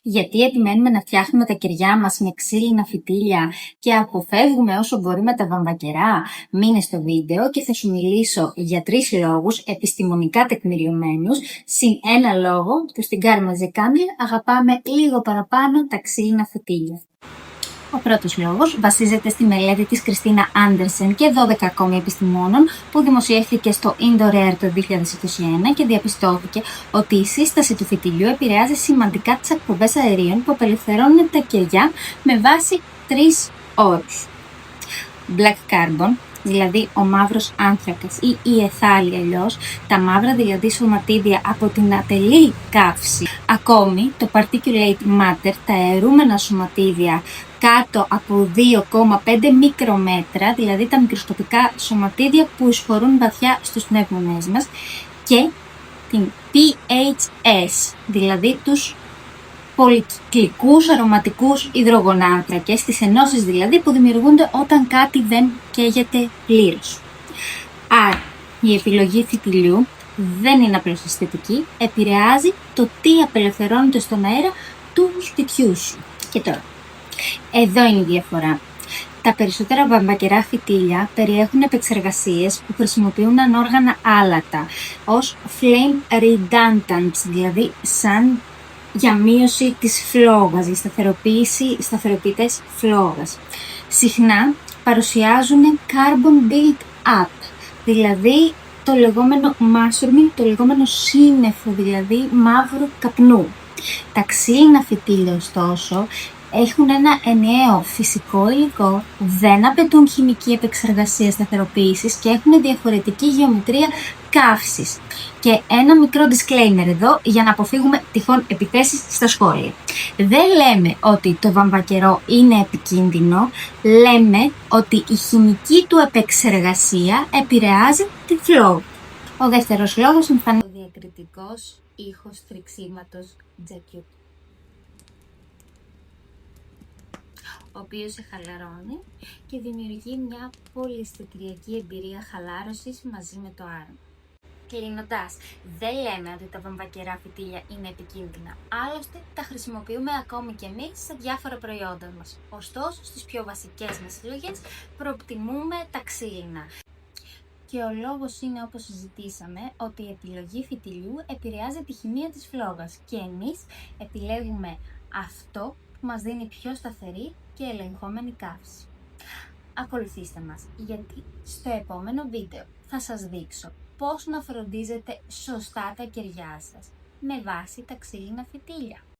Γιατί επιμένουμε να φτιάχνουμε τα κεριά μας με ξύλινα φυτίλια και αποφεύγουμε όσο μπορούμε τα βαμβακερά? Μείνε στο βίντεο και θα σου μιλήσω για 3 λόγους επιστημονικά τεκμηριωμένους, συν ένα λόγο που στην Κάρμα Ζεκάμιλ αγαπάμε λίγο παραπάνω τα ξύλινα φυτίλια. Ο πρώτος λόγος βασίζεται στη μελέτη της Κριστίνα Άντερσεν και 12 ακόμη επιστημόνων που δημοσιεύθηκε στο Indoor Air το 2021 και διαπιστώθηκε ότι η σύσταση του φυτιλιού επηρεάζει σημαντικά τις εκπομπές αερίων που απελευθερώνουν τα κεριά με βάση 3 όρους. Black carbon, δηλαδή ο μαύρος άνθρακας ή η εθάλη αλλιώς, τα μαύρα δηλαδή σωματίδια από την ατελή καύση. Ακόμη το particulate matter, τα αερούμενα σωματίδια κάτω από 2,5 μικρομέτρα, δηλαδή τα μικροσκοπικά σωματίδια που εισχωρούν βαθιά στους πνεύμονές μας, και την PHS, δηλαδή τους πολυκυκλικούς αρωματικούς υδρογονάνθρακες, τις ενώσεις δηλαδή που δημιουργούνται όταν κάτι δεν καίγεται πλήρως. Άρα η επιλογή φυτιλιού δεν είναι απλώς αισθητική, επηρεάζει το τι απελευθερώνεται στον αέρα του σπιτιού σου. Και τώρα, εδώ είναι η διαφορά. Τα περισσότερα βαμβακερά φυτίλια περιέχουν επεξεργασίες που χρησιμοποιούν ανόργανα άλατα ως flame redundants, δηλαδή σαν για μείωση της φλόγας, για σταθεροποιητές φλόγας. Συχνά παρουσιάζουν carbon build-up, δηλαδή το λεγόμενο mushrooming, το λεγόμενο σύννεφο, δηλαδή μαύρου καπνού. Τα ξύλινα φυτίλια ωστόσο έχουν ένα ενιαίο φυσικό υλικό, δεν απαιτούν χημική επεξεργασία σταθεροποίησης και έχουν διαφορετική γεωμετρία καύσης. Και ένα μικρό disclaimer εδώ για να αποφύγουμε τυχόν επιθέσεις στα σχόλια. Δεν λέμε ότι το βαμβακερό είναι επικίνδυνο, λέμε ότι η χημική του επεξεργασία επηρεάζει τη φλόγα. Ο δεύτερος λόγος εμφανίζεται ο διακριτικός ήχος τριξίματος τζακιού, ο οποίος σε χαλαρώνει και δημιουργεί μια πολυαισθητριακή εμπειρία χαλάρωσης μαζί με το άρωμα. Κλείνοντας, δεν λέμε ότι τα βαμβακερά φυτίλια είναι επικίνδυνα, άλλωστε τα χρησιμοποιούμε ακόμη και εμείς σε διάφορα προϊόντα μας. Ωστόσο, στις πιο βασικές μας συλλογές προτιμούμε τα ξύλινα. Και ο λόγος είναι, όπως συζητήσαμε, ότι η επιλογή φυτιλιού επηρεάζει τη χημεία της φλόγας και εμείς επιλέγουμε αυτό που μας δίνει πιο σταθερή και ελεγχόμενη καύση. Ακολουθήστε μας, γιατί στο επόμενο βίντεο θα σας δείξω πώς να φροντίζετε σωστά τα κεριά σας με βάση τα ξύλινα φυτίλια.